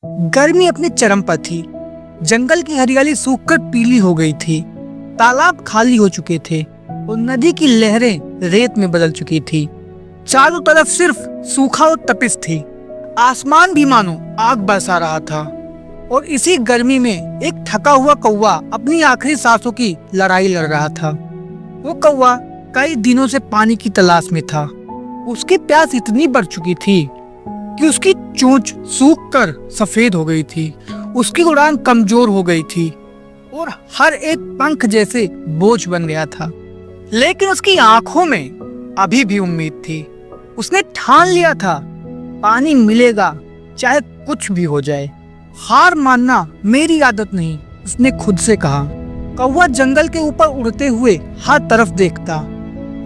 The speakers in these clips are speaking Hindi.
गर्मी अपने चरम पर थी। जंगल की हरियाली सूखकर पीली हो गई थी। तालाब खाली हो चुके थे और नदी की लहरें रेत में बदल चुकी थी। चारों तरफ सिर्फ सूखा और तपिश थी। आसमान भी मानो आग बरसा रहा था और इसी गर्मी में एक थका हुआ कौवा अपनी आखिरी सांसों की लड़ाई लड़ रहा था। वो कौवा कई दिनों से पानी की तलाश में था। उसकी प्यास इतनी बढ़ चुकी थी कि उसकी चोंच सूखकर सफेद हो गई थी। उसकी उड़ान कमजोर हो गई थी और हर एक पंख जैसे बोझ बन गया था। लेकिन उसकी आंखों में अभी भी उम्मीद थी। उसने ठान लिया था, पानी मिलेगा चाहे कुछ भी हो जाए। हार मानना मेरी आदत नहीं, उसने खुद से कहा। कौवा जंगल के ऊपर उड़ते हुए हर तरफ देखता।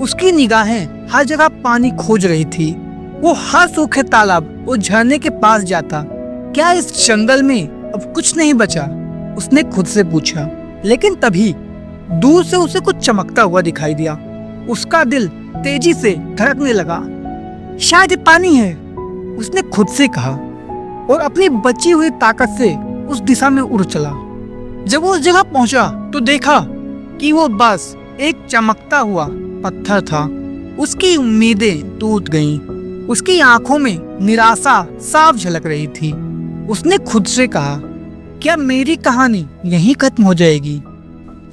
उसकी निगाहें हर जगह पानी खोज रही थी। वो हर सूखे तालाब और झरने के पास जाता। क्या इस जंगल में अब कुछ नहीं बचा? उसने खुद से पूछा। लेकिन तभी दूर से उसे कुछ चमकता हुआ दिखाई दिया। उसका दिल तेजी से धड़कने लगा। शायद ये पानी है, उसने खुद से कहा और अपनी बची हुई ताकत से उस दिशा में उड़ चला। जब वो उस जगह पहुंचा तो देखा कि वो बस एक चमकता हुआ पत्थर था। उसकी उम्मीदें टूट गईं। उसकी आंखों में निराशा साफ झलक रही थी। उसने खुद से कहा, क्या मेरी कहानी यहीं खत्म हो जाएगी?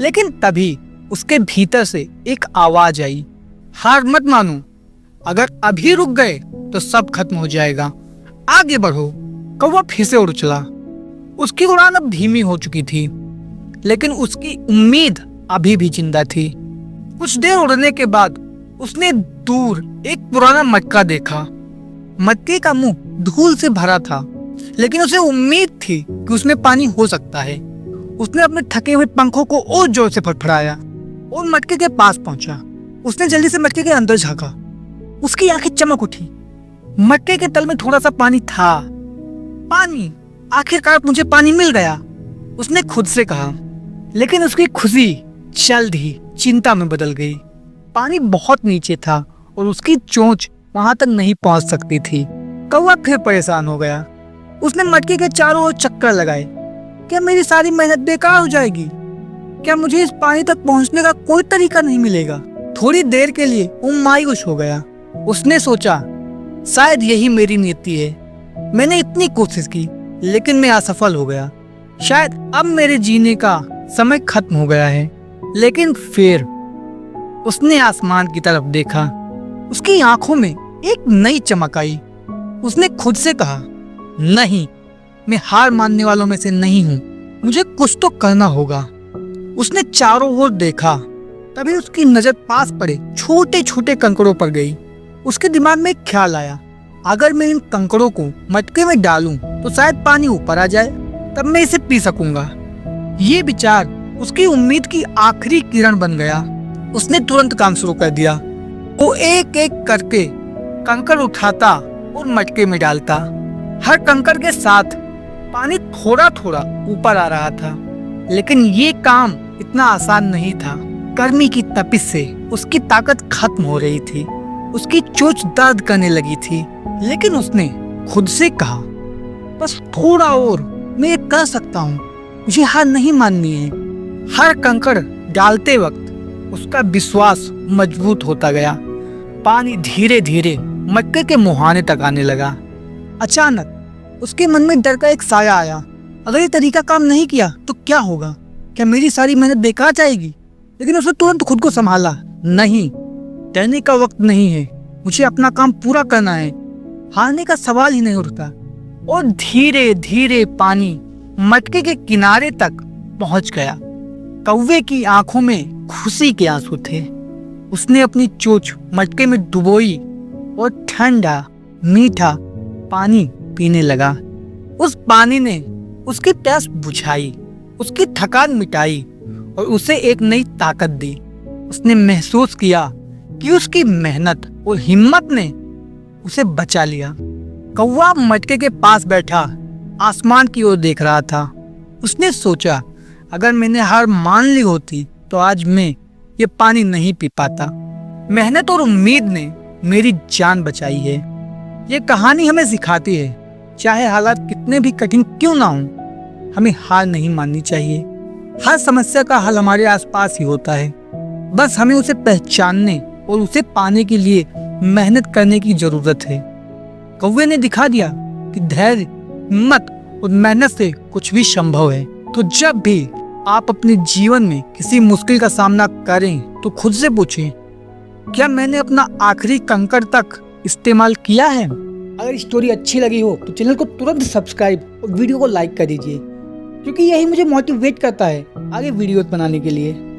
लेकिन तभी उसके भीतर से एक आवाज आई, हार मत मानो, अगर अभी रुक गए तो सब खत्म हो जाएगा, आगे बढ़ो। कौवा फिर से उड़ चला। उसकी उड़ान अब धीमी हो चुकी थी, लेकिन उसकी उम्मीद अभी भी जिंदा थी। कुछ देर उड़ने के बाद उसने दूर एक पुराना मटका देखा। मटके का मुंह धूल से भरा था, लेकिन उसे उम्मीद थी कि उसमें पानी हो सकता है। उसने अपने थके हुए पंखों को और जोर से फड़फड़ाया और मटके के पास पहुंचा। उसने जल्दी से मटके के अंदर झांका। उसकी आंखें चमक उठी। मटके के तल में थोड़ा सा पानी था। पानी, आखिरकार मुझे पानी मिल गया, उसने खुद से कहा। लेकिन उसकी खुशी जल्द ही चिंता में बदल गई। पानी बहुत नीचे था और उसकी चोंच वहां तक नहीं पहुंच सकती थी। कौवा फिर परेशान हो गया। उसने मटके के चारों ओर चक्कर लगाए। क्या मेरी सारी मेहनत बेकार हो जाएगी? क्या मुझे इस पानी तक पहुंचने का कोई तरीका नहीं मिलेगा? थोड़ी देर के लिए वो मायूस हो गया। उसने सोचा, शायद यही मेरी नीति है। मैंने इतनी कोशिश की लेकिन मैं असफल हो गया। शायद अब मेरे जीने का समय खत्म हो गया है। लेकिन फिर उसने आसमान की तरफ देखा। उसकी आंखों में एक नई चमक आई। उसने खुद से कहा, नहीं, मैं हार मानने वालों में से नहीं हूँ, मुझे कुछ तो करना होगा। उसने चारों ओर देखा। तभी उसकी नजर पास पड़े छोटे छोटे कंकड़ों पर गई। उसके दिमाग में एक ख्याल आया, अगर मैं इन कंकड़ों को मटके में डालूं तो शायद पानी ऊपर आ जाए, तब मैं इसे पी सकूंगा। ये विचार उसकी उम्मीद की आखिरी किरण बन गया। उसने तुरंत काम शुरू कर दिया। वो एक एक करके कंकड़ उठाता और मटके में डालता। हर कंकड़ के साथ पानी थोड़ा थोड़ा ऊपर आ रहा था। लेकिन ये काम इतना आसान नहीं था। गर्मी की तपिश से उसकी ताकत खत्म हो रही थी। उसकी चोंच दर्द करने लगी थी। लेकिन उसने खुद से कहा, बस थोड़ा और, मैं ये कर सकता हूँ, मुझे हार नहीं माननी है। हर कंकड़ डालते वक्त उसका विश्वास मजबूत होता गया। पानी धीरे धीरे मटके के मुहाने तक आने लगा। अचानक उसके मन में डर का एक साया आया। अगर ये तरीका काम नहीं किया तो क्या होगा? क्या मेरी सारी मेहनत बेकार जाएगी? लेकिन उसने तुरंत खुद को संभाला। नहीं, डरने का वक्त नहीं है, मुझे अपना काम पूरा करना है। हारने का सवाल ही नहीं उठता। और धीरे धीरे पानी मटके के किनारे तक पहुंच गया। कौवे की आंखों में खुशी के आंसू थे। उसने अपनी चोंच मटके में डुबोई और ठंडा मीठा पानी पीने लगा। उस पानी ने उसकी प्यास बुझाई, उसकी थकान मिटाई और उसे एक नई ताकत दी। उसने महसूस किया कि उसकी मेहनत और हिम्मत ने उसे बचा लिया। कौवा मटके के पास बैठा आसमान की ओर देख रहा था। उसने सोचा, अगर मैंने हार मान ली होती तो आज मैं ये पानी नहीं पी पाता। मेहनत और उम्मीद ने मेरी जान बचाई है। ये कहानी हमें सिखाती है, चाहे हालात कितने भी कठिन क्यों ना हों, हमें हार नहीं माननी चाहिए। हर समस्या का हल हमारे आसपास ही होता है, बस हमें उसे पहचानने और उसे पाने के लिए मेहनत करने की जरूरत है। कौवे ने दिखा दिया कि धैर्य, हिम्मत और मेहनत से कुछ भी संभव है। तो जब भी आप अपने जीवन में किसी मुश्किल का सामना करें तो खुद से पूछें, क्या मैंने अपना आखिरी कंकड़ तक इस्तेमाल किया है? अगर स्टोरी अच्छी लगी हो तो चैनल को तुरंत सब्सक्राइब और वीडियो को लाइक कर दीजिए, क्योंकि यही मुझे मोटिवेट करता है आगे वीडियोस बनाने के लिए।